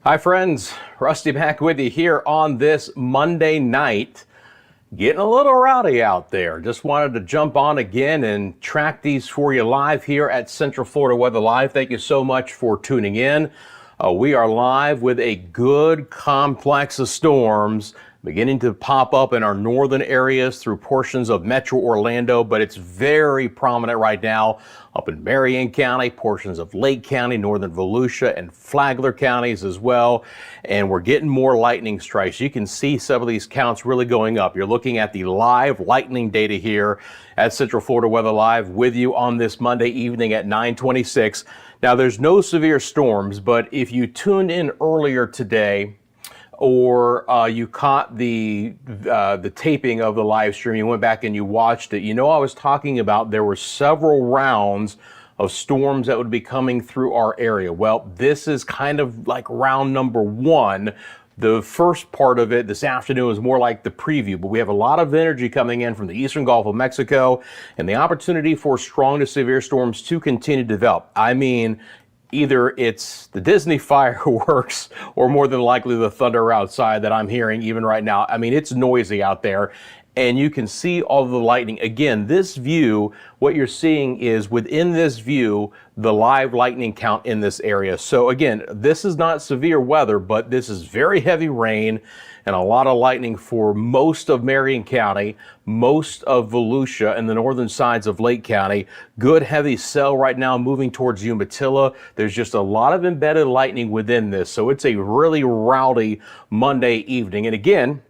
Hi friends, Rusty back with you here on this Monday night. Getting a little rowdy out there. Just wanted to jump on again and track these for you live here at Central Florida Weather Live. Thank you so much for tuning in. We are live with a good complex of storms beginning to pop up in our northern areas through portions of Metro Orlando, but it's very prominent right now up in Marion County, portions of Lake County, northern Volusia, and Flagler counties as well. And we're getting more lightning strikes. You can see some of these counts really going up. You're looking at the live lightning data here at Central Florida Weather Live with you on this Monday evening at 9:26. Now, there's no severe storms, but if you tuned in earlier today, or you caught the taping of the live stream, you went back and you watched it, you know I was talking about there were several rounds of storms that would be coming through our area. Well, this is kind of like round number one. The first part of it this afternoon is more like the preview, but we have a lot of energy coming in from the eastern Gulf of Mexico and the opportunity for strong to severe storms to continue to develop. I mean, either it's the Disney fireworks or more than likely the thunder outside that I'm hearing even right now. I mean, it's noisy out there and you can see all of the lightning. Again, this view, what you're seeing is within this view, the live lightning count in this area. So again, this is not severe weather, but this is very heavy rain and a lot of lightning for most of Marion County, most of Volusia and the northern sides of Lake County. Good heavy cell right now moving towards Umatilla. There's just a lot of embedded lightning within this. So it's a really rowdy Monday evening. And again,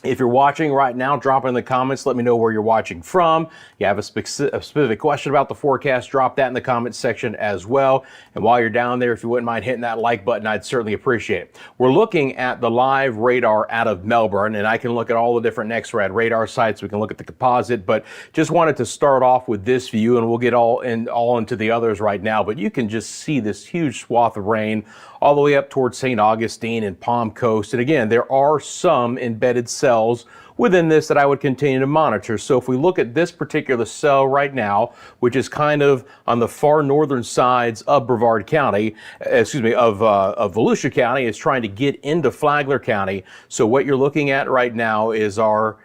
if you're watching right now, drop in the comments. Let me know where you're watching from. You have a specific question about the forecast, drop that in the comments section as well. And while you're down there, if you wouldn't mind hitting that like button, I'd certainly appreciate it. We're looking at the live radar out of Melbourne, and I can look at all the different NexRad radar sites. We can look at the composite, but just wanted to start off with this view, and we'll get all into the others right now. But you can just see this huge swath of rain all the way up towards St. Augustine and Palm Coast. And again, there are some embedded cells within this that I would continue to monitor. So if we look at this particular cell right now, which is kind of on the far northern sides of Brevard County, of Volusia County, is trying to get into Flagler County. So what you're looking at right now is our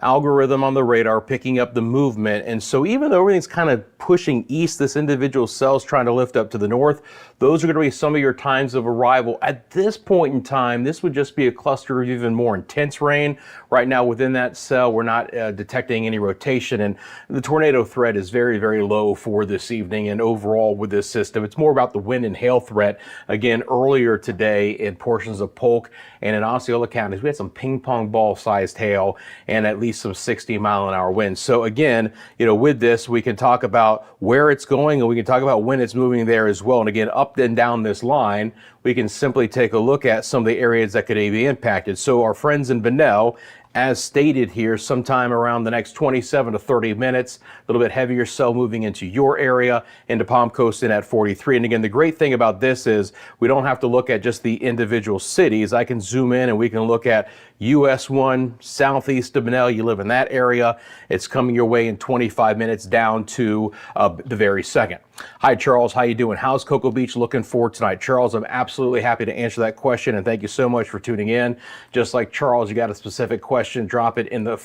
algorithm on the radar picking up the movement. And so even though everything's kind of pushing east, this individual cell's trying to lift up to the north. Those are going to be some of your times of arrival. At this point in time, this would just be a cluster of even more intense rain. Right now within that cell, we're not detecting any rotation, and the tornado threat is very, very low for this evening. And overall with this system, it's more about the wind and hail threat. Again, earlier today in portions of Polk and in Osceola counties, we had some ping pong ball sized hail and at least some 60-mile-an-hour winds. So again, you know, with this, we can talk about where it's going and we can talk about when it's moving there as well. And again, up and down this line, we can simply take a look at some of the areas that could be impacted. So our friends in Bunnell, as stated here, sometime around the next 27 to 30 minutes, a little bit heavier cell moving into your area, into Palm Coast and at 43. And again, the great thing about this is we don't have to look at just the individual cities. I can zoom in and we can look at US 1, southeast of Bunnell. You live in that area. It's coming your way in 25 minutes down to the very second. Hi, Charles. How you doing? How's Cocoa Beach looking for tonight? Charles, I'm absolutely happy to answer that question, and thank you so much for tuning in. Just like Charles, you got a specific question, drop it in the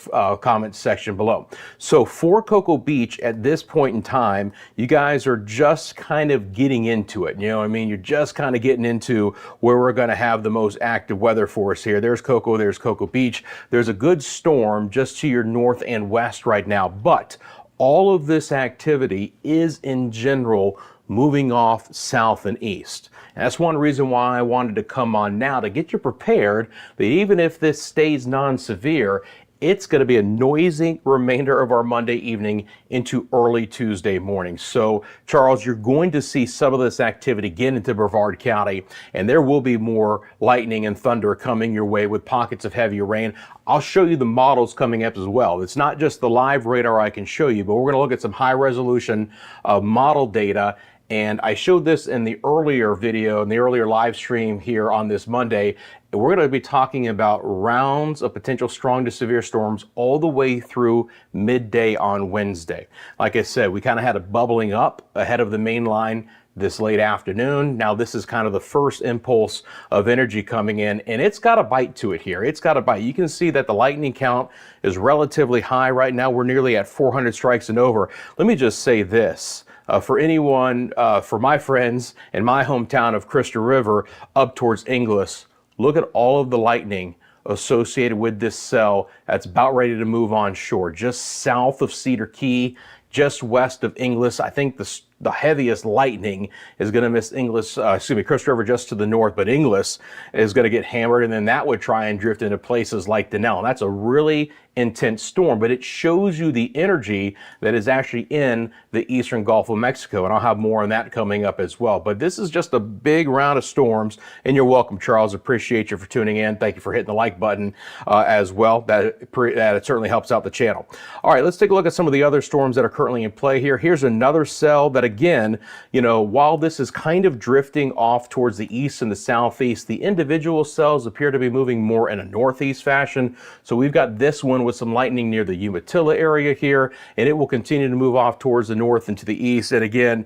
comments section below. So for Cocoa Beach at this point in time, you guys are just kind of getting into it. You know what I mean? You're just kind of getting into where we're going to have the most active weather for us here. There's Cocoa Beach. There's a good storm just to your north and west right now, but all of this activity is in general moving off south and east. And that's one reason why I wanted to come on now to get you prepared that even if this stays non-severe, it's going to be a noisy remainder of our Monday evening into early Tuesday morning. So, Charles, you're going to see some of this activity get into Brevard County, and there will be more lightning and thunder coming your way with pockets of heavier rain. I'll show you the models coming up as well. It's not just the live radar I can show you, but we're going to look at some high resolution model data. And I showed this in the earlier video, in the earlier live stream here on this Monday. We're going to be talking about rounds of potential strong to severe storms all the way through midday on Wednesday. Like I said, we kind of had a bubbling up ahead of the main line this late afternoon. Now this is kind of the first impulse of energy coming in, and it's got a bite to it here. It's got a bite. You can see that the lightning count is relatively high right now. We're nearly at 400 strikes and over. Let me just say this. For anyone, for my friends in my hometown of Crystal River up towards Inglis, look at all of the lightning associated with this cell that's about ready to move on shore, just south of Cedar Key, just west of Inglis. I think the heaviest lightning is going to miss Crystal River just to the north, but Inglis is going to get hammered, and then that would try and drift into places like Denell. And that's a really intense storm, but it shows you the energy that is actually in the eastern Gulf of Mexico, and I'll have more on that coming up as well. But this is just a big round of storms, and you're welcome, Charles. Appreciate you for tuning in. Thank you for hitting the like button as well. That it certainly helps out the channel. All right, let's take a look at some of the other storms that are currently in play here. Here's another cell that, again, you know, while this is kind of drifting off towards the east and the southeast, the individual cells appear to be moving more in a northeast fashion. So we've got this one with some lightning near the Umatilla area here, and it will continue to move off towards the north and to the east, and again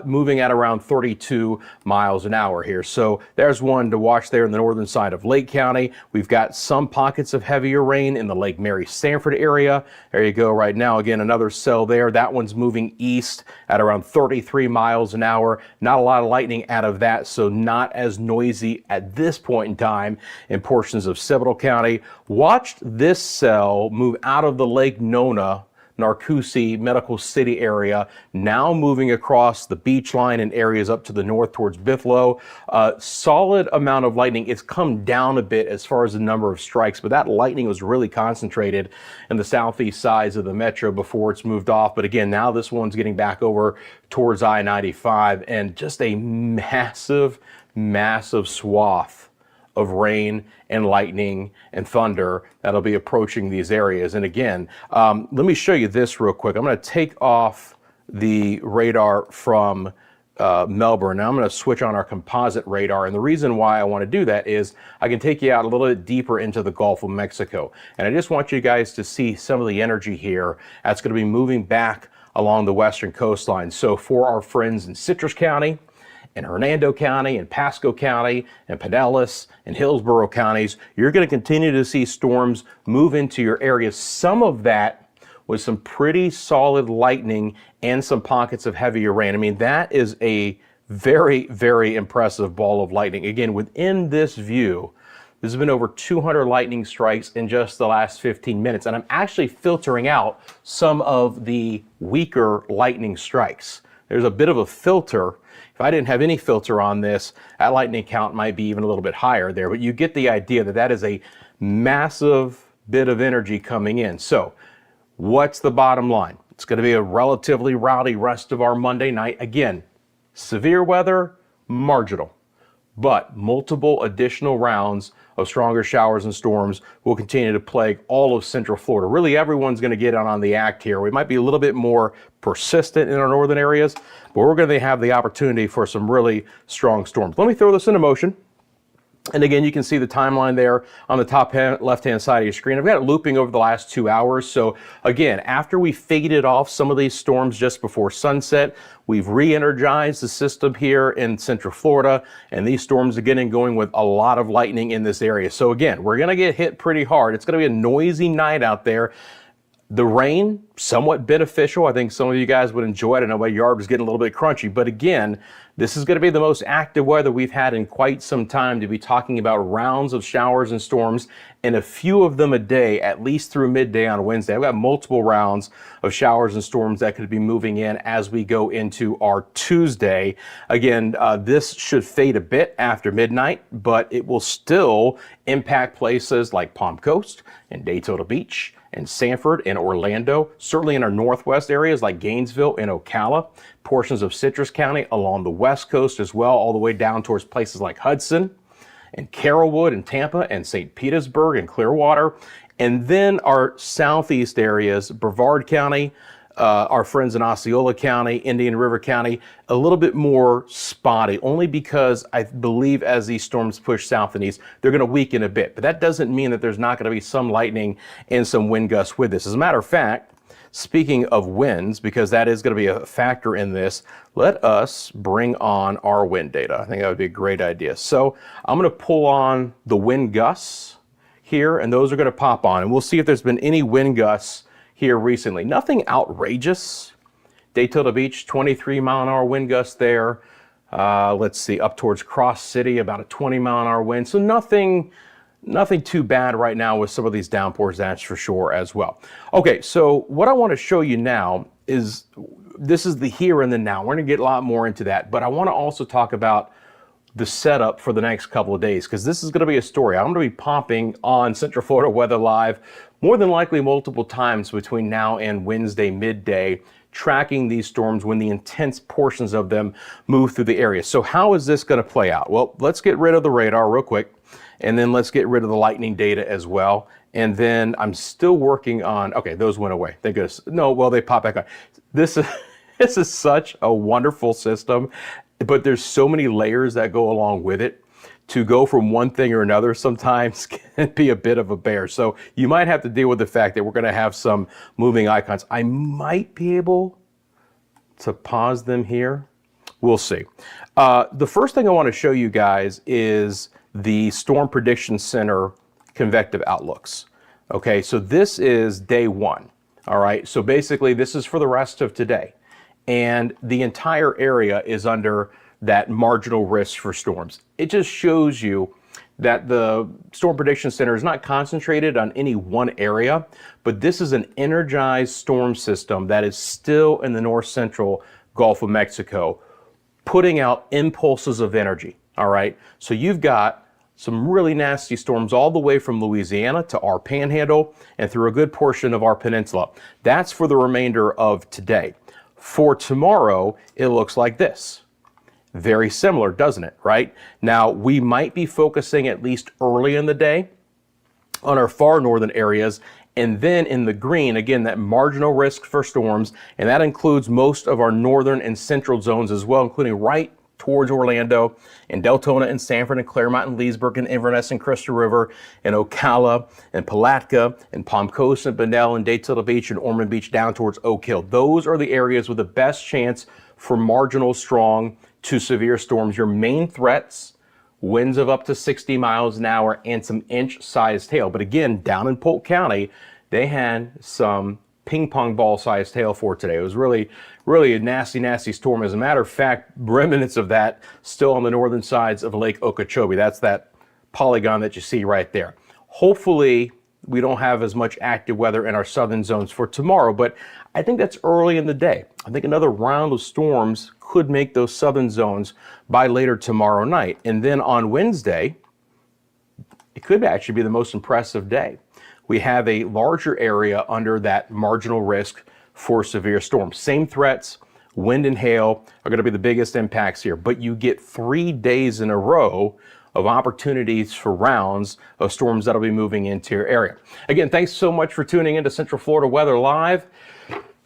moving at around 32 miles an hour here. So there's one to watch there in the northern side of Lake County. We've got some pockets of heavier rain in the Lake Mary Sanford area. There you go. Right now, again, another cell there. That one's moving east at around 33 miles an hour. Not a lot of lightning out of that, so not as noisy at this point in time in portions of Cibolo County. Watched this cell move out of the Lake Nona, Narcoossee Medical City area, now moving across the beach line and areas up to the north towards Bithlo. Solid amount of lightning. It's come down a bit as far as the number of strikes, but that lightning was really concentrated in the southeast sides of the metro before it's moved off. But again, now this one's getting back over towards I-95, and just a massive, massive swath of rain and lightning and thunder that'll be approaching these areas. And again, let me show you this real quick. I'm going to take off the radar from Melbourne. Now I'm going to switch on our composite radar. And the reason why I want to do that is I can take you out a little bit deeper into the Gulf of Mexico. And I just want you guys to see some of the energy here that's going to be moving back along the western coastline. So for our friends in Citrus County, in Hernando County, and Pasco County, and Pinellas, and Hillsborough counties, you're going to continue to see storms move into your area. Some of that with some pretty solid lightning and some pockets of heavier rain. I mean, that is a very, very impressive ball of lightning. Again, within this view, there's been over 200 lightning strikes in just the last 15 minutes. And I'm actually filtering out some of the weaker lightning strikes. There's a bit of a filter. If I didn't have any filter on this, that lightning count might be even a little bit higher there, but you get the idea that that is a massive bit of energy coming in. So what's the bottom line? It's going to be a relatively rowdy rest of our Monday night. Again, severe weather, marginal, but multiple additional rounds of stronger showers and storms will continue to plague all of Central Florida. Really, everyone's going to get on the act here. We might be a little bit more persistent in our northern areas, but we're going to have the opportunity for some really strong storms. Let me throw this into motion. And again, you can see the timeline there on the top left-hand side of your screen. I've got it looping over the last 2 hours. So again, after we faded off some of these storms just before sunset, we've re-energized the system here in Central Florida, and these storms are getting going with a lot of lightning in this area. So again, we're going to get hit pretty hard. It's going to be a noisy night out there. The rain, somewhat beneficial. I think some of you guys would enjoy it. I know my yard was getting a little bit crunchy, but again, this is going to be the most active weather we've had in quite some time to be talking about rounds of showers and storms, and a few of them a day, at least through midday on Wednesday. I've got multiple rounds of showers and storms that could be moving in as we go into our Tuesday. Again, this should fade a bit after midnight, but it will still impact places like Palm Coast and Daytona Beach and Sanford and Orlando, certainly in our northwest areas like Gainesville and Ocala, portions of Citrus County along the west coast as well, all the way down towards places like Hudson and Carrollwood and Tampa and St. Petersburg and Clearwater. And then our southeast areas, Brevard County, our friends in Osceola County, Indian River County, a little bit more spotty, only because I believe as these storms push south and east, they're going to weaken a bit. But that doesn't mean that there's not going to be some lightning and some wind gusts with this. As a matter of fact, speaking of winds, because that is going to be a factor in this, let us bring on our wind data. I think that would be a great idea. So I'm going to pull on the wind gusts here, and those are going to pop on, and we'll see if there's been any wind gusts here recently. Nothing outrageous. Daytona Beach, 23-mile-an-hour wind gust there. Let's see, up towards Cross City, about a 20-mile-an-hour wind. So nothing too bad right now with some of these downpours, that's for sure as well. Okay, so what I want to show you now is, this is the here and the now. We're going to get a lot more into that, but I want to also talk about the setup for the next couple of days, because this is going to be a story. I'm going to be popping on Central Florida Weather Live more than likely multiple times between now and Wednesday midday, tracking these storms when the intense portions of them move through the area. So how is this going to play out? Well, let's get rid of the radar real quick, and then let's get rid of the lightning data as well. And then I'm still working on, okay, those went away. Thank goodness. No, well, they pop back on. This is such a wonderful system, but there's so many layers that go along with it. To go from one thing or another sometimes can be a bit of a bear. So you might have to deal with the fact that we're going to have some moving icons. I might be able to pause them here. We'll see. The first thing I want to show you guys is the Storm Prediction Center convective outlooks. Okay, so this is day one. All right, so basically this is for the rest of today. And the entire area is under that marginal risk for storms. It just shows you that the Storm Prediction Center is not concentrated on any one area, but this is an energized storm system that is still in the north central Gulf of Mexico, putting out impulses of energy. All right, so you've got some really nasty storms all the way from Louisiana to our panhandle and through a good portion of our peninsula. That's for the remainder of today. For tomorrow, it looks like this. Very similar, doesn't it, right? Now, we might be focusing at least early in the day on our far northern areas, and then in the green, again, that marginal risk for storms, and that includes most of our northern and central zones as well, including right towards Orlando and Deltona and Sanford and Claremont and Leesburg and Inverness and Crystal River and Ocala and Palatka and Palm Coast and Bunnell and Daytona Beach and Ormond Beach down towards Oak Hill. Those are the areas with the best chance for marginal strong to severe storms. Your main threats, winds of up to 60 miles an hour and some inch-sized hail. But again, down in Polk County, they had some ping pong ball sized hail for today. It was really a nasty, nasty storm. As a matter of fact, remnants of that still on the northern sides of Lake Okeechobee. That's that polygon that you see right there. Hopefully, we don't have as much active weather in our southern zones for tomorrow, but I think that's early in the day. I think another round of storms could make those southern zones by later tomorrow night. And then on Wednesday, it could actually be the most impressive day. We have a larger area under that marginal risk for severe storms. Same threats, wind and hail are going to be the biggest impacts here, but you get 3 days in a row of opportunities for rounds of storms that'll be moving into your area. Again, thanks so much for tuning into Central Florida Weather Live.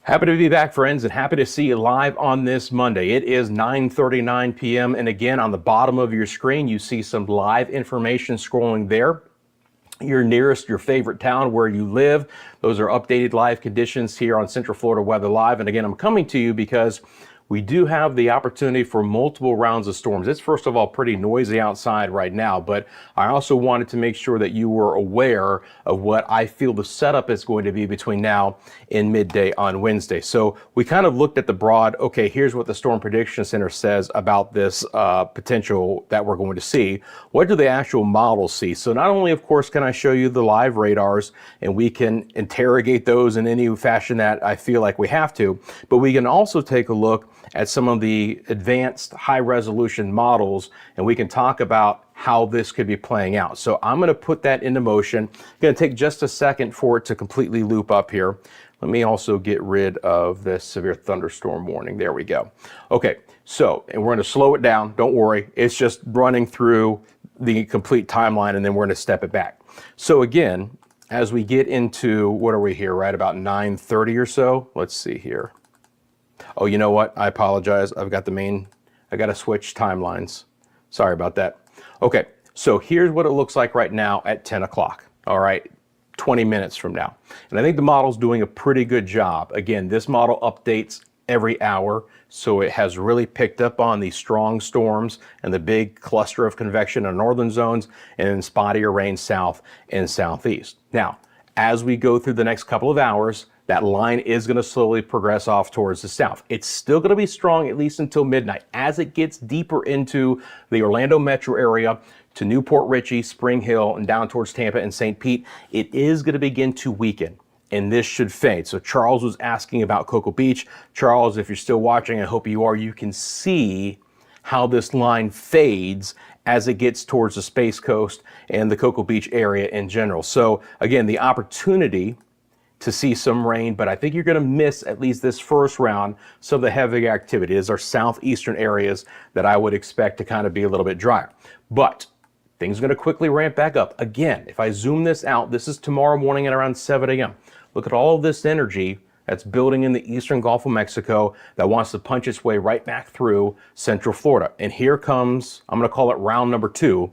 Happy to be back, friends, and happy to see you live on this Monday. It is 9:39 p.m. And again, on the bottom of your screen, you see some live information scrolling there. Your nearest, your favorite town where you live. Those are updated live conditions here on Central Florida Weather Live. And again, I'm coming to you because we do have the opportunity for multiple rounds of storms. It's first of all pretty noisy outside right now, but I also wanted to make sure that you were aware of what I feel the setup is going to be between now and midday on Wednesday. So we kind of looked at the broad, okay, here's what the Storm Prediction Center says about this potential that we're going to see. What do the actual models see? So not only, of course, can I show you the live radars and we can interrogate those in any fashion that I feel like we have to, but we can also take a look at some of the advanced high resolution models, and we can talk about how this could be playing out. So I'm going to put that into motion. It's going to take just a second for it to completely loop up here. Let me also get rid of this severe thunderstorm warning. There we go. Okay, so, and we're going to slow it down. Don't worry. It's just running through the complete timeline, and then we're going to step it back. So again, as we get into, what are we here, right about 9:30 or so? Let's see here. Oh, you know what? I apologize. I got to switch timelines. Sorry about that. Okay, so here's what it looks like right now at 10 o'clock. All right, 20 minutes from now. And I think the model's doing a pretty good job. Again, this model updates every hour, so it has really picked up on these strong storms and the big cluster of convection in northern zones and then spottier rain south and southeast. Now, as we go through the next couple of hours, that line is going to slowly progress off towards the south. It's still going to be strong at least until midnight. As it gets deeper into the Orlando metro area, to Newport Richey, Spring Hill, and down towards Tampa and St. Pete, it is going to begin to weaken, and this should fade. So Charles was asking about Cocoa Beach. Charles, if you're still watching, I hope you are, you can see how this line fades as it gets towards the Space Coast and the Cocoa Beach area in general. So again, the opportunity to see some rain, but I think you're going to miss at least this first round some of the heavy activity. It is our southeastern areas that I would expect to kind of be a little bit drier. But things are going to quickly ramp back up. Again, if I zoom this out, this is tomorrow morning at around 7 a.m. Look at all of this energy that's building in the eastern Gulf of Mexico that wants to punch its way right back through central Florida. And here comes, I'm going to call it round number 2,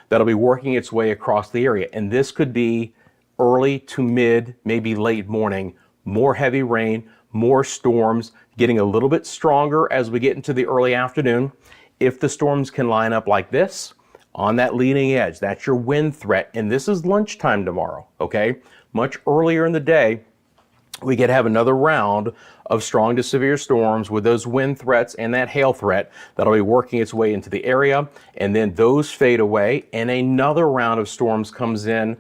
that'll be working its way across the area. And this could be early to mid, maybe late morning, more heavy rain, more storms, getting a little bit stronger as we get into the early afternoon. If the storms can line up like this, on that leading edge, that's your wind threat. And this is lunchtime tomorrow, okay? Much earlier in the day, we could have another round of strong to severe storms with those wind threats and that hail threat that'll be working its way into the area. And then those fade away and another round of storms comes in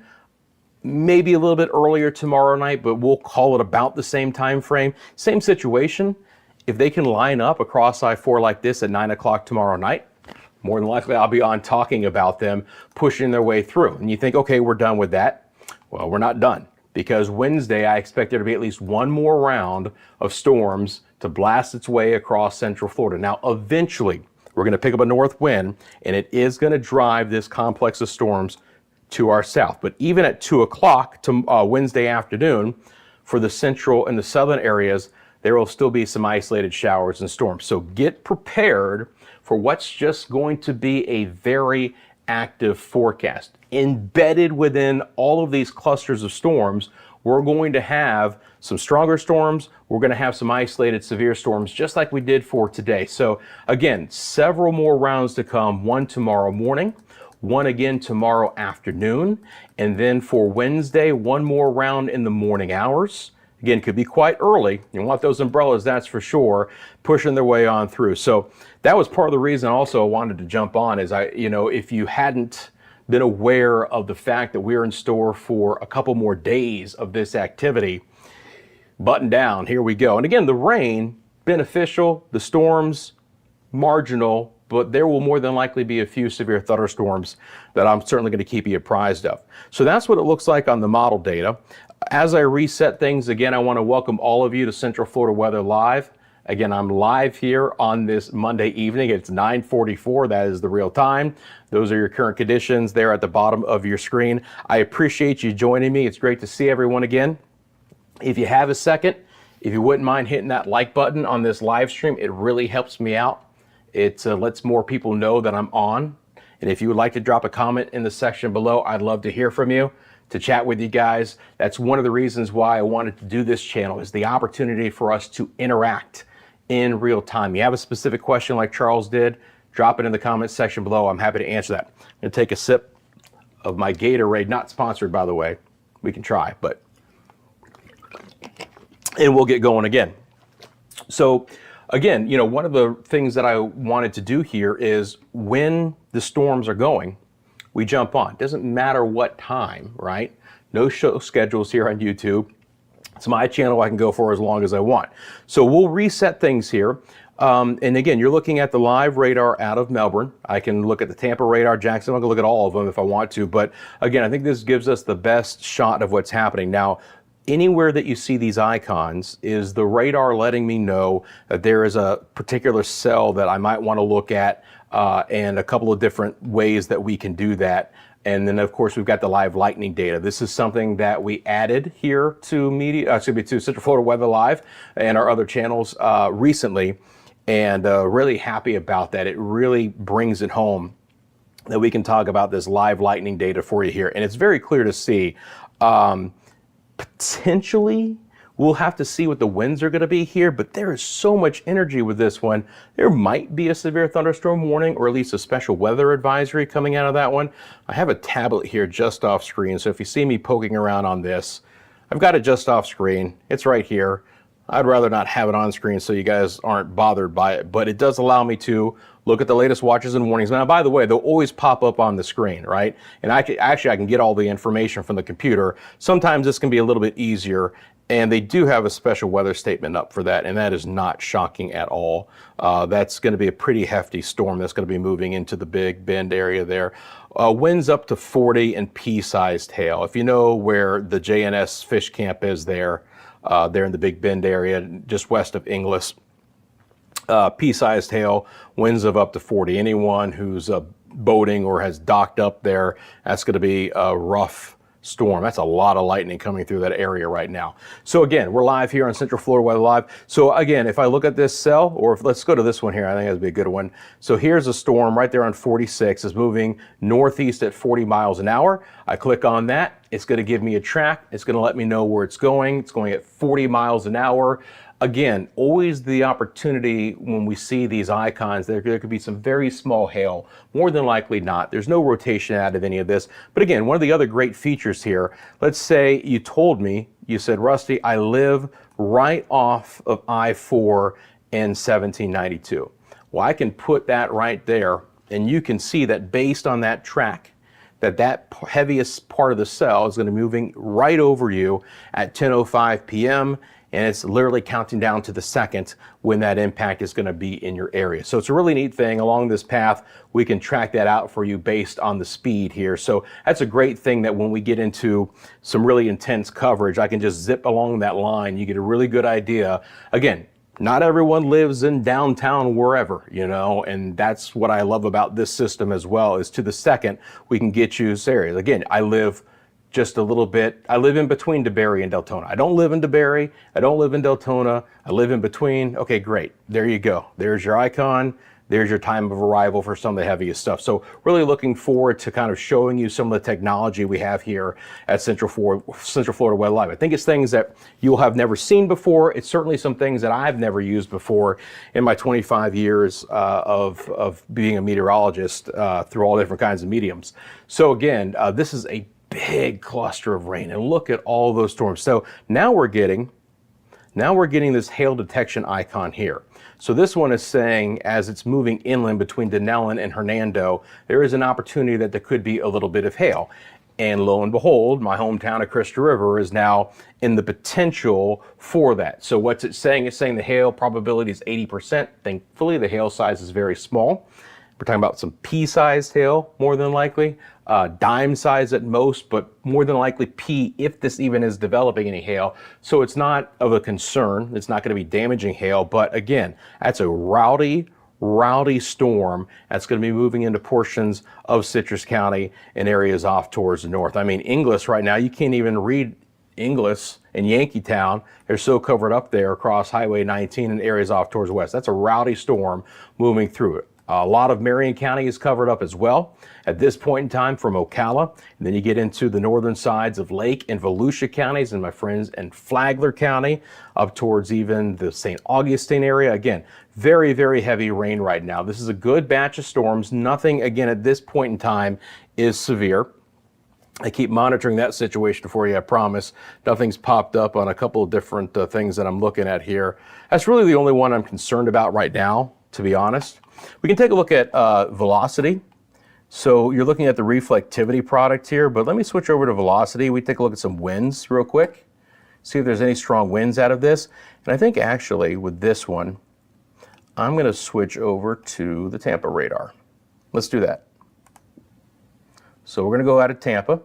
maybe a little bit earlier tomorrow night, but we'll call it about the same time frame. Same situation. If they can line up across I-4 like this at 9 o'clock tomorrow night, more than likely I'll be on talking about them pushing their way through. And you think, okay, we're done with that. Well, we're not done, because Wednesday I expect there to be at least one more round of storms to blast its way across central Florida. Now, eventually we're going to pick up a north wind and it is going to drive this complex of storms to our south. But even at 2 o'clock to Wednesday afternoon, for the central and the southern areas, there will still be some isolated showers and storms. So get prepared for what's just going to be a very active forecast. Embedded within all of these clusters of storms, we're going to have some stronger storms. We're going to have some isolated severe storms, just like we did for today. So again, several more rounds to come, one tomorrow morning, one again tomorrow afternoon, and then for Wednesday, one more round in the morning hours. Again, could be quite early. You want those umbrellas, that's for sure, pushing their way on through. So that was part of the reason also I wanted to jump on is if you hadn't been aware of the fact that we're in store for a couple more days of this activity, button down, here we go. And again, the rain, beneficial, the storms, marginal, but there will more than likely be a few severe thunderstorms that I'm certainly going to keep you apprised of. So that's what it looks like on the model data. As I reset things, again, I want to welcome all of you to Central Florida Weather Live. Again, I'm live here on this Monday evening. It's 9:44. That is the real time. Those are your current conditions there at the bottom of your screen. I appreciate you joining me. It's great to see everyone again. If you have a second, if you wouldn't mind hitting that like button on this live stream, it really helps me out. It lets more people know that I'm on. And if you would like to drop a comment in the section below, I'd love to hear from you, to chat with you guys. That's one of the reasons why I wanted to do this channel, is the opportunity for us to interact in real time. You have a specific question like Charles did, drop it in the comments section below. I'm happy to answer that. I'm going to take a sip of my Gatorade, not sponsored by the way. We can try, but, and we'll get going again. So again, one of the things that I wanted to do here is when the storms are going, we jump on. It doesn't matter what time, right? No show schedules here on YouTube. It's my channel. I can go for as long as I want. So we'll reset things here. And again, you're looking at the live radar out of Melbourne. I can look at the Tampa radar, Jackson. I can look at all of them if I want to. But again, I think this gives us the best shot of what's happening. Now, anywhere that you see these icons is the radar letting me know that there is a particular cell that I might want to look at, and a couple of different ways that we can do that. And then of course we've got the live lightning data. This is something that we added here to to Central Florida Weather Live and our other channels recently, and really happy about that. It really brings it home that we can talk about this live lightning data for you here. And it's very clear to see Potentially, we'll have to see what the winds are going to be here, but there is so much energy with this one. There might be a severe thunderstorm warning or at least a special weather advisory coming out of that one. I have a tablet here just off screen, so if you see me poking around on this, I've got it just off screen. It's right here. I'd rather not have it on screen so you guys aren't bothered by it, but it does allow me to look at the latest watches and warnings. Now, by the way, they'll always pop up on the screen, right? And I can get all the information from the computer. Sometimes this can be a little bit easier, and they do have a special weather statement up for that, and that is not shocking at all. That's going to be a pretty hefty storm that's going to be moving into the Big Bend area there. Winds up to 40 and pea-sized hail. If you know where the JNS fish camp is there in the Big Bend area, just west of Inglis, pea-sized hail, winds of up to 40. Anyone who's boating or has docked up there, that's going to be a rough storm. That's a lot of lightning coming through that area right now. So again, we're live here on Central Florida Weather Live. So again, if I look at this cell, or let's go to this one here, I think that'd be a good one. So here's a storm right there on 46. It's moving northeast at 40 miles an hour. I click on that. It's going to give me a track. It's going to let me know where it's going. It's going at 40 miles an hour. Again, always the opportunity when we see these icons, there could be some very small hail, more than likely not. There's no rotation out of any of this. But again, one of the other great features here, let's say you told me, you said, Rusty, I live right off of I-4 and 1792. Well, I can put that right there, and you can see that based on that track, that heaviest part of the cell is going to be moving right over you at 10:05 p.m., and it's literally counting down to the second when that impact is going to be in your area. So it's a really neat thing. Along this path, we can track that out for you based on the speed here. So that's a great thing that when we get into some really intense coverage, I can just zip along that line. You get a really good idea. Again, not everyone lives in downtown wherever, you know, and that's what I love about this system as well, is to the second, we can get you this area. Again, I live just a little bit. I live in between DeBary and Deltona. I don't live in DeBary. I don't live in Deltona. I live in between. Okay, great. There you go. There's your icon. There's your time of arrival for some of the heaviest stuff. So really looking forward to kind of showing you some of the technology we have here at Central Florida Weather Live. I think it's things that you'll have never seen before. It's certainly some things that I've never used before in my 25 years of being a meteorologist through all different kinds of mediums. So again, this is a big cluster of rain, and look at all those storms. So now we're getting this hail detection icon here. So this one is saying, as it's moving inland between Denellen and Hernando, there is an opportunity that there could be a little bit of hail. And lo and behold, my hometown of Crystal River is now in the potential for that. So what's it saying? It's saying the hail probability is 80%. Thankfully, the hail size is very small. We're talking about some pea-sized hail, more than likely, dime size at most, but more than likely pea if this even is developing any hail. So it's not of a concern. It's not going to be damaging hail. But again, that's a rowdy storm that's going to be moving into portions of Citrus County and areas off towards the north. I mean, Inglis right now, you can't even read Inglis and Yankeetown. They're so covered up there across Highway 19 and areas off towards west. That's a rowdy storm moving through it. A lot of Marion County is covered up as well at this point in time from Ocala. And then you get into the northern sides of Lake and Volusia counties, and my friends in Flagler County up towards even the St. Augustine area. Again, very, very heavy rain right now. This is a good batch of storms. Nothing, again, at this point in time is severe. I keep monitoring that situation for you, I promise. Nothing's popped up on a couple of different things that I'm looking at here. That's really the only one I'm concerned about right now, to be honest. We can take a look at velocity. So you're looking at the reflectivity product here, but let me switch over to velocity. We take a look at some winds real quick, see if there's any strong winds out of this. And I think actually with this one, I'm going to switch over to the Tampa radar. Let's do that. So we're going to go out of Tampa.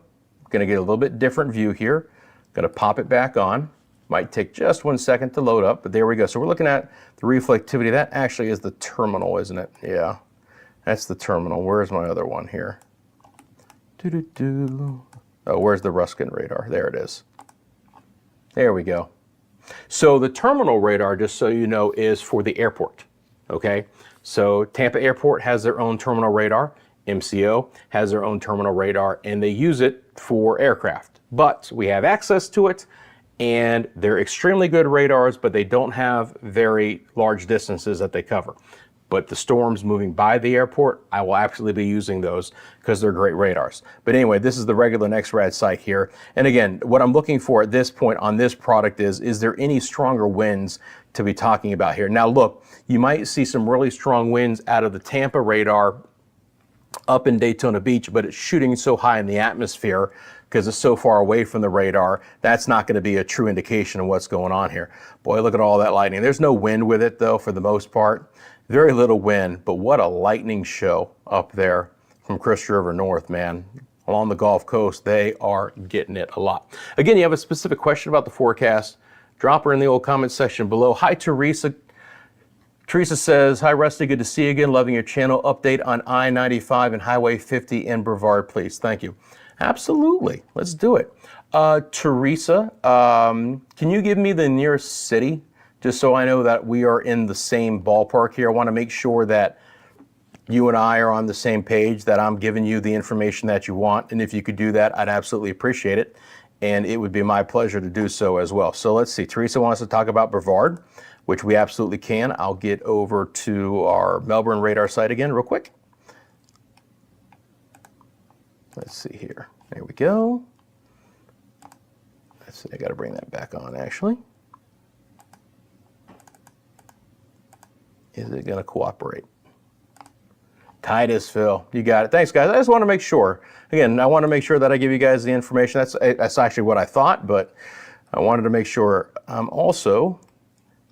Going to get a little bit different view here. Going to pop it back on. Might take just 1 second to load up, but there we go. So we're looking at the reflectivity. That actually is the terminal, isn't it? Yeah, that's the terminal. Where's my other one here? Oh, where's the Ruskin radar? There it is. There we go. So the terminal radar, just so you know, is for the airport, okay? So Tampa Airport has their own terminal radar. MCO has their own terminal radar, and they use it for aircraft. But we have access to it, and they're extremely good radars, but they don't have very large distances that they cover. But the storms moving by the airport, I will absolutely be using those because they're great radars. But anyway, this is the regular NEXRAD site here. And again, what I'm looking for at this point on this product is there any stronger winds to be talking about here? Now look, you might see some really strong winds out of the Tampa radar up in Daytona Beach, but it's shooting so high in the atmosphere because it's so far away from the radar, that's not going to be a true indication of what's going on here. Boy, look at all that lightning. There's no wind with it though, for the most part. Very little wind, but what a lightning show up there from Crystal River North, man. Along the Gulf Coast, they are getting it a lot. Again, you have a specific question about the forecast, drop her in the old comment section below. Hi, Teresa. Teresa says, hi, Rusty, good to see you again. Loving your channel. Update on I-95 and Highway 50 in Brevard, please. Thank you. Absolutely. Let's do it. Teresa, can you give me the nearest city, just so I know that we are in the same ballpark here? I want to make sure that you and I are on the same page, that I'm giving you the information that you want. And if you could do that, I'd absolutely appreciate it. And it would be my pleasure to do so as well. So let's see. Teresa wants to talk about Brevard, which we absolutely can. I'll get over to our Melbourne radar site again real quick. Let's see here. There we go. Let's see. I got to bring that back on, actually. Is it going to cooperate? Titusville, you got it. Thanks, guys. I just want to make sure. Again, I want to make sure that I give you guys the information. That's actually what I thought, but I wanted to make sure. I'm also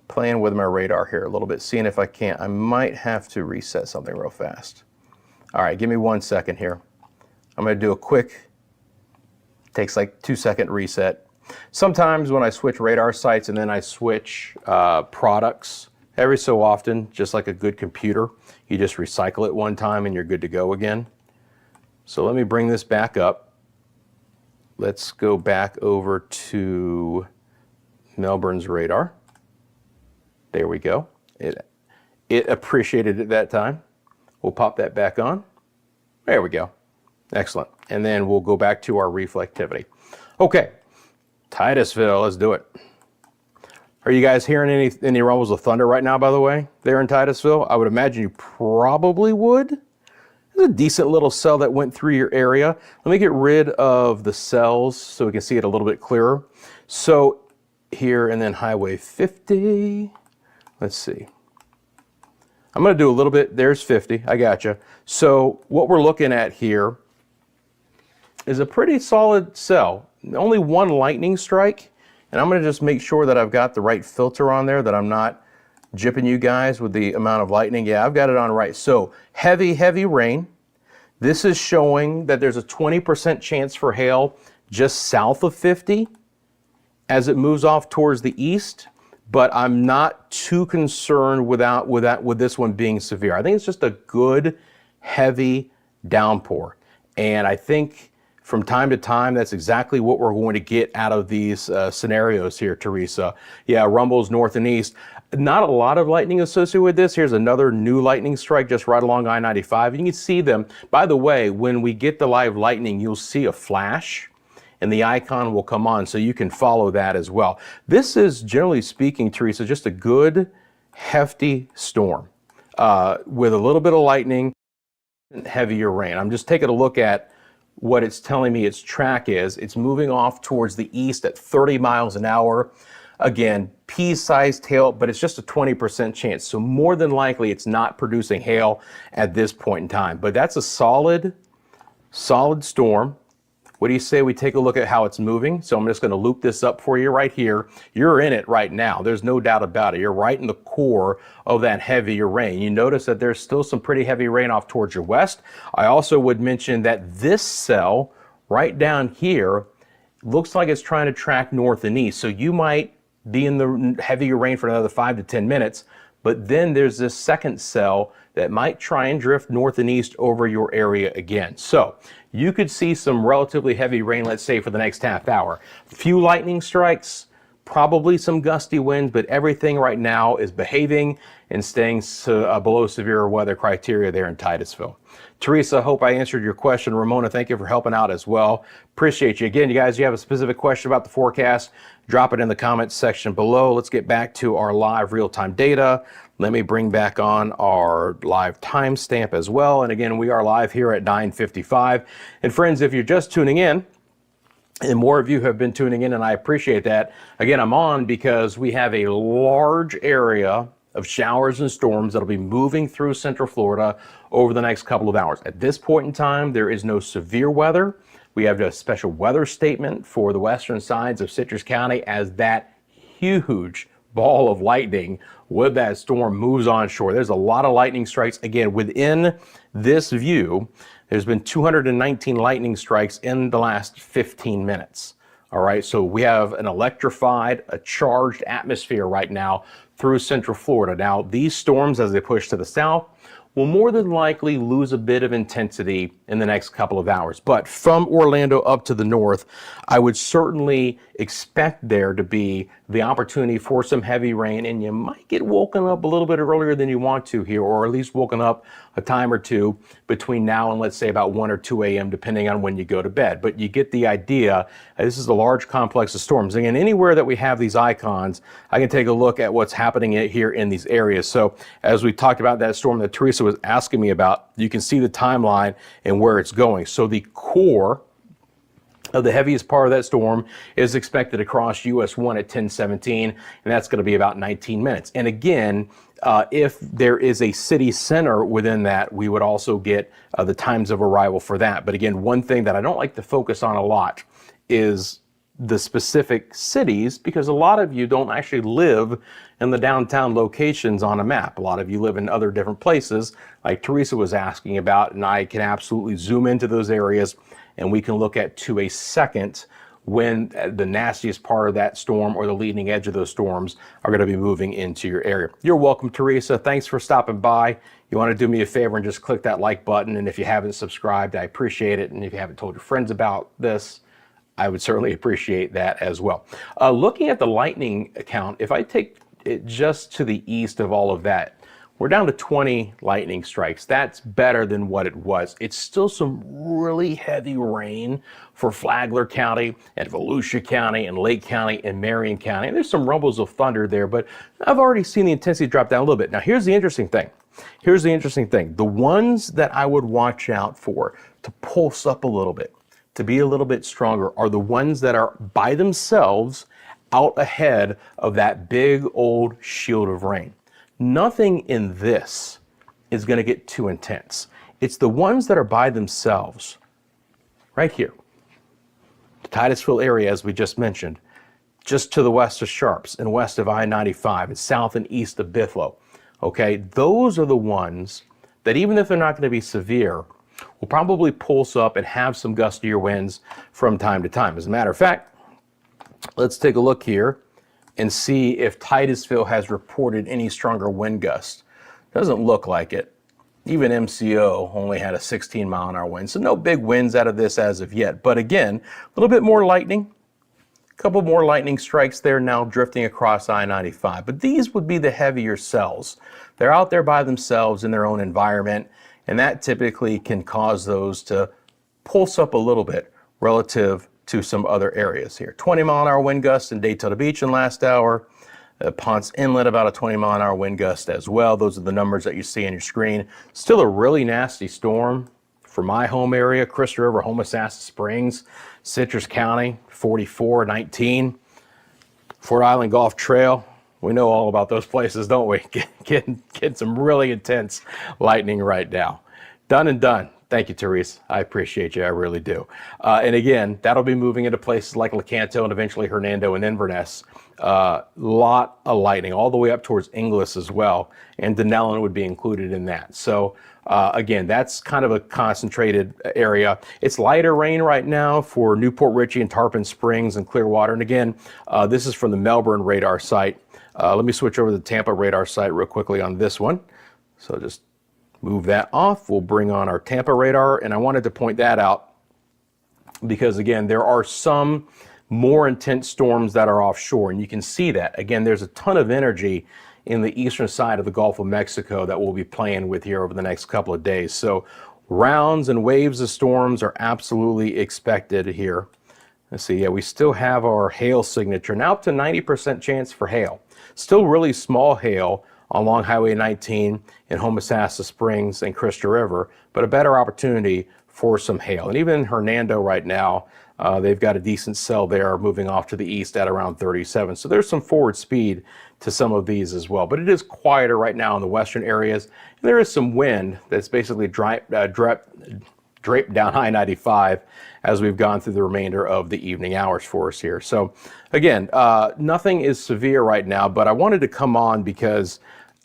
playing with my radar here a little bit, seeing if I can't. I might have to reset something real fast. All right, give me 1 second here. I'm going to do a quick, takes like 2-second reset. Sometimes when I switch radar sites and then I switch products, every so often, just like a good computer, you just recycle it one time and you're good to go again. So let me bring this back up. Let's go back over to Melbourne's radar. There we go. It appreciated it that time. We'll pop that back on. There we go. Excellent. And then we'll go back to our reflectivity. Okay, Titusville, let's do it. Are you guys hearing any rumbles of thunder right now, by the way, there in Titusville? I would imagine you probably would. There's a decent little cell that went through your area. Let me get rid of the cells so we can see it a little bit clearer. So here, and then Highway 50. Let's see. I'm going to do a little bit. There's 50. I gotcha. So what we're looking at here is a pretty solid cell. Only one lightning strike. And I'm going to just make sure that I've got the right filter on there, that I'm not jipping you guys with the amount of lightning. Yeah, I've got it on right. So heavy, heavy rain. This is showing that there's a 20% chance for hail just south of 50 as it moves off towards the east. But I'm not too concerned with this one being severe. I think it's just a good, heavy downpour. And I think from time to time, that's exactly what we're going to get out of these scenarios here, Teresa. Yeah, rumbles north and east. Not a lot of lightning associated with this. Here's another new lightning strike just right along I-95. You can see them. By the way, when we get the live lightning, you'll see a flash and the icon will come on, so you can follow that as well. This is, generally speaking, Teresa, just a good, hefty storm with a little bit of lightning and heavier rain. I'm just taking a look at what it's telling me its track is. It's moving off towards the east at 30 miles an hour. Again, pea-sized hail, but it's just a 20% chance. So more than likely, it's not producing hail at this point in time. But that's a solid storm. What do you say we take a look at how it's moving? So I'm just going to loop this up for you right here. You're in it right now. There's no doubt about it. You're right in the core of that heavier rain. You notice that there's still some pretty heavy rain off towards your west. I also would mention that this cell right down here looks like it's trying to track north and east. So you might be in the heavier rain for another 5 to 10 minutes. But then there's this second cell that might try and drift north and east over your area again. So you could see some relatively heavy rain, let's say, for the next half hour. Few lightning strikes, probably some gusty winds, but everything right now is behaving and staying below severe weather criteria there in Titusville. Teresa, hope I answered your question. Ramona, thank you for helping out as well. Appreciate you. Again, you guys, you have a specific question about the forecast, drop it in the comments section below. Let's get back to our live real-time data. Let me bring back on our live timestamp as well. And again, we are live here at 9:55. And friends, if you're just tuning in, and more of you have been tuning in, and I appreciate that. Again, I'm on because we have a large area of showers and storms that'll be moving through Central Florida over the next couple of hours. At this point in time, there is no severe weather. We have a special weather statement for the western sides of Citrus County as that huge ball of lightning with that storm moves on shore. There's a lot of lightning strikes. Again, within this view, there's been 219 lightning strikes in the last 15 minutes. All right, so we have an electrified, a charged atmosphere right now through Central Florida. Now, these storms, as they push to the south, will more than likely lose a bit of intensity in the next couple of hours. But from Orlando up to the north, I would certainly expect there to be the opportunity for some heavy rain, and you might get woken up a little bit earlier than you want to here, or at least woken up a time or two between now and let's say about 1 or 2 a.m., depending on when you go to bed. But you get the idea. This is a large complex of storms. Again, anywhere that we have these icons, I can take a look at what's happening here in these areas. So as we talked about that storm that Teresa was asking me about, you can see the timeline and where it's going. So the core of the heaviest part of that storm is expected to cross US 1 at 10:17, and that's going to be about 19 minutes. And again, if there is a city center within that, we would also get the times of arrival for that. But again, one thing that I don't like to focus on a lot is the specific cities, because a lot of you don't actually live in the downtown locations on a map. A lot of you live in other different places, like Teresa was asking about, and I can absolutely zoom into those areas and we can look at to a second when the nastiest part of that storm or the leading edge of those storms are going to be moving into your area. You're welcome, Teresa. Thanks for stopping by. You want to do me a favor and just click that like button. And if you haven't subscribed, I appreciate it. And if you haven't told your friends about this, I would certainly appreciate that as well. Looking at the lightning count, if I take it just to the east of all of that, we're down to 20 lightning strikes. That's better than what it was. It's still some really heavy rain for Flagler County and Volusia County and Lake County and Marion County. And there's some rumbles of thunder there, but I've already seen the intensity drop down a little bit. Now, here's the interesting thing. The ones that I would watch out for to pulse up a little bit, to be a little bit stronger, are the ones that are by themselves out ahead of that big old shield of rain. Nothing in this is going to get too intense. It's the ones that are by themselves, right here. The Titusville area, as we just mentioned, just to the west of Sharps and west of I-95 and south and east of Bithlo. Okay, those are the ones that, even if they're not going to be severe, will probably pulse up and have some gustier winds from time to time. As a matter of fact, let's take a look here and see if Titusville has reported any stronger wind gusts. Doesn't look like it. Even MCO only had a 16-mile-an-hour wind, so no big winds out of this as of yet. But again, a little bit more lightning, a couple more lightning strikes there now drifting across I-95. But these would be the heavier cells. They're out there by themselves in their own environment, and that typically can cause those to pulse up a little bit relative to some other areas here. 20-mile-an-hour wind gusts in Daytona Beach in last hour. Ponce Inlet, about a 20-mile-an-hour wind gust as well. Those are the numbers that you see on your screen. Still a really nasty storm for my home area, Crystal River, Homosassa Springs, Citrus County, 44, 19. Fort Island Golf Trail. We know all about those places, don't we? Getting some really intense lightning right now. Done and done. Thank you, Therese. I appreciate you. I really do. And again, that'll be moving into places like Lecanto and eventually Hernando and Inverness. Lot of lightning all the way up towards Inglis as well. And Denellen would be included in that. So again, that's kind of a concentrated area. It's lighter rain right now for Newport Richey and Tarpon Springs and Clearwater. And again, this is from the Melbourne radar site. Let me switch over to the Tampa radar site real quickly on this one. So just move that off. We'll bring on our Tampa radar, and I wanted to point that out because, again, there are some more intense storms that are offshore. And you can see that. Again, there's a ton of energy in the eastern side of the Gulf of Mexico that we'll be playing with here over the next couple of days. So rounds and waves of storms are absolutely expected here. Let's see, yeah, we still have our hail signature, now up to 90% chance for hail. Still really small hail along Highway 19 in Homosassa Springs and Crystal River, but a better opportunity for some hail. And even in Hernando right now, they've got a decent cell there moving off to the east at around 37. So there's some forward speed to some of these as well. But it is quieter right now in the western areas. And there is some wind that's basically draped down I-95 as we've gone through the remainder of the evening hours for us here. So again, nothing is severe right now, but I wanted to come on because,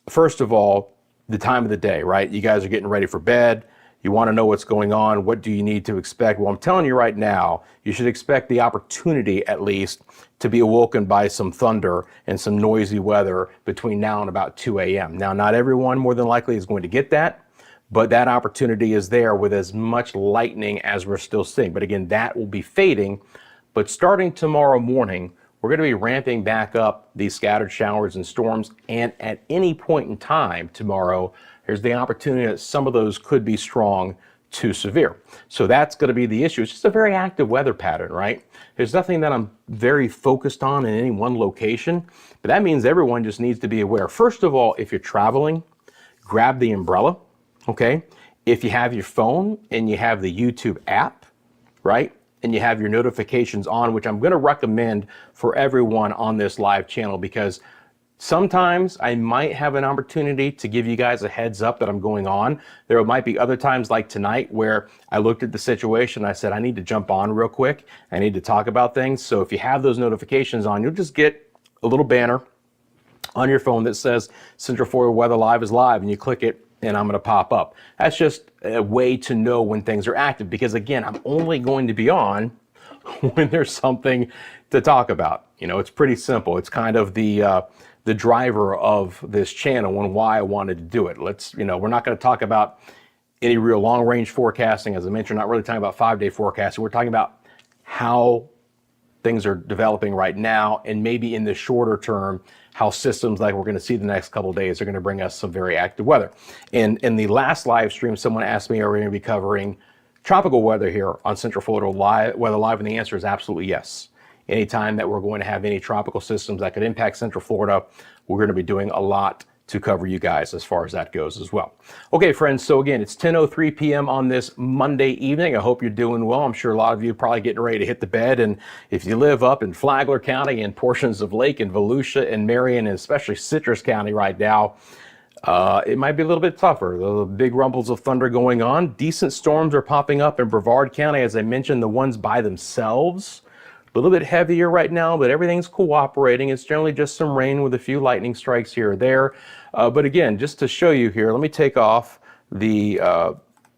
first of all, the time of the day, right? You guys are getting ready for bed. You want to know what's going on. What do you need to expect? Well, I'm telling you right now, you should expect the opportunity, at least, to be awoken by some thunder and some noisy weather between now and about 2 a.m. Now, not everyone more than likely is going to get that, but that opportunity is there with as much lightning as we're still seeing. But again, that will be fading. But starting tomorrow morning, we're going to be ramping back up these scattered showers and storms. And at any point in time tomorrow, there's the opportunity that some of those could be strong to severe. So that's going to be the issue. It's just a very active weather pattern, right? There's nothing that I'm very focused on in any one location, but that means everyone just needs to be aware. First of all, if you're traveling, grab the umbrella, okay? If you have your phone and you have the YouTube app, right? And you have your notifications on, which I'm going to recommend for everyone on this live channel, because sometimes I might have an opportunity to give you guys a heads up that I'm going on. There might be other times like tonight where I looked at the situation, I said, I need to jump on real quick. I need to talk about things. So if you have those notifications on, you'll just get a little banner on your phone that says Central Florida Weather Live is live, and you click it and I'm going to pop up. That's just a way to know when things are active, because again, I'm only going to be on when there's something to talk about. You know, it's pretty simple. It's kind of the driver of this channel and why I wanted to do it. We're not going to talk about any real long range forecasting. As I mentioned, not really talking about 5-day forecasting. We're talking about how things are developing right now, and maybe in the shorter term, how systems like we're going to see the next couple of days are going to bring us some very active weather. And in the last live stream, someone asked me, are we going to be covering tropical weather here on Central Florida Weather Live? And the answer is absolutely yes. Anytime that we're going to have any tropical systems that could impact Central Florida, we're going to be doing a lot to cover you guys as far as that goes as well. Okay, friends, so again, it's 10:03 p.m. on this Monday evening. I hope you're doing well. I'm sure a lot of you are probably getting ready to hit the bed. And if you live up in Flagler County and portions of Lake and Volusia and Marion, and especially Citrus County right now, it might be a little bit tougher. The big rumbles of thunder going on. Decent storms are popping up in Brevard County. As I mentioned, the ones by themselves, a little bit heavier right now, but everything's cooperating. It's generally just some rain with a few lightning strikes here or there. But again, just to show you here, let me take off the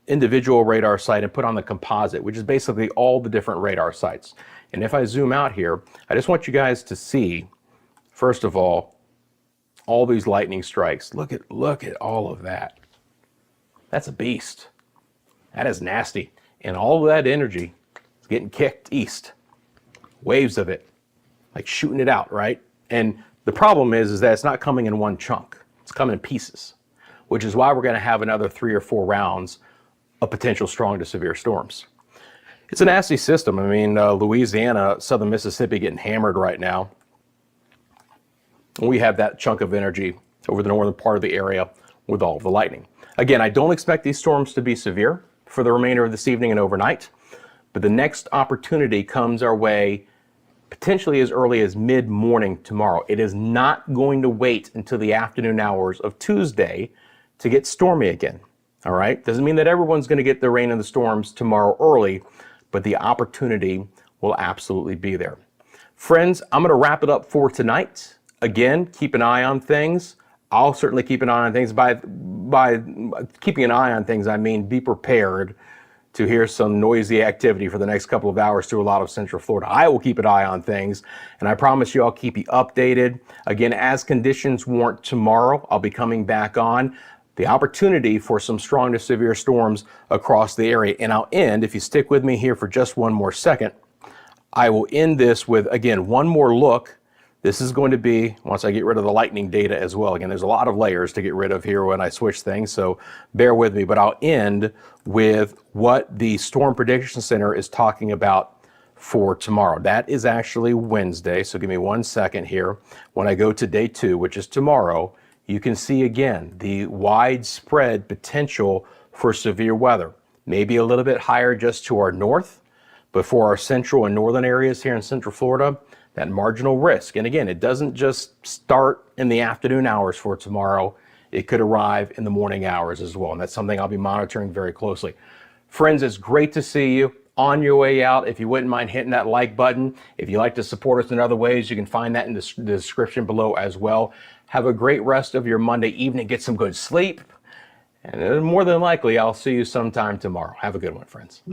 individual radar site and put on the composite, which is basically all the different radar sites. And if I zoom out here, I just want you guys to see, first of all these lightning strikes. Look at all of that. That's a beast. That is nasty. And all of that energy is getting kicked east. Waves of it, like shooting it out, right? And the problem is that it's not coming in one chunk. It's coming in pieces, which is why we're going to have another 3 or 4 rounds of potential strong to severe storms. It's a nasty system. I mean, Louisiana, southern Mississippi getting hammered right now. And we have that chunk of energy over the northern part of the area with all of the lightning. Again, I don't expect these storms to be severe for the remainder of this evening and overnight, but the next opportunity comes our way potentially as early as mid-morning tomorrow. It is not going to wait until the afternoon hours of Tuesday to get stormy again, all right? Doesn't mean that everyone's going to get the rain and the storms tomorrow early, but the opportunity will absolutely be there. Friends, I'm going to wrap it up for tonight. Again, keep an eye on things. I'll certainly keep an eye on things. By keeping an eye on things, I mean be prepared to hear some noisy activity for the next couple of hours through a lot of Central Florida. I will keep an eye on things, and I promise you I'll keep you updated. Again, as conditions warrant tomorrow, I'll be coming back on the opportunity for some strong to severe storms across the area. And I'll end, if you stick with me here for just one more second, I will end this with, again, one more look. This is going to be, once I get rid of the lightning data as well. Again, there's a lot of layers to get rid of here when I switch things, so bear with me. But I'll end with what the Storm Prediction Center is talking about for tomorrow. That is actually Wednesday, so give me 1 second here. When I go to day 2, which is tomorrow, you can see again the widespread potential for severe weather. Maybe a little bit higher just to our north, but for our central and northern areas here in Central Florida, that marginal risk. And again, it doesn't just start in the afternoon hours for tomorrow. It could arrive in the morning hours as well. And that's something I'll be monitoring very closely. Friends, it's great to see you. On your way out, if you wouldn't mind hitting that like button. If you'd like to support us in other ways, you can find that in the description below as well. Have a great rest of your Monday evening. Get some good sleep. And more than likely, I'll see you sometime tomorrow. Have a good one, friends.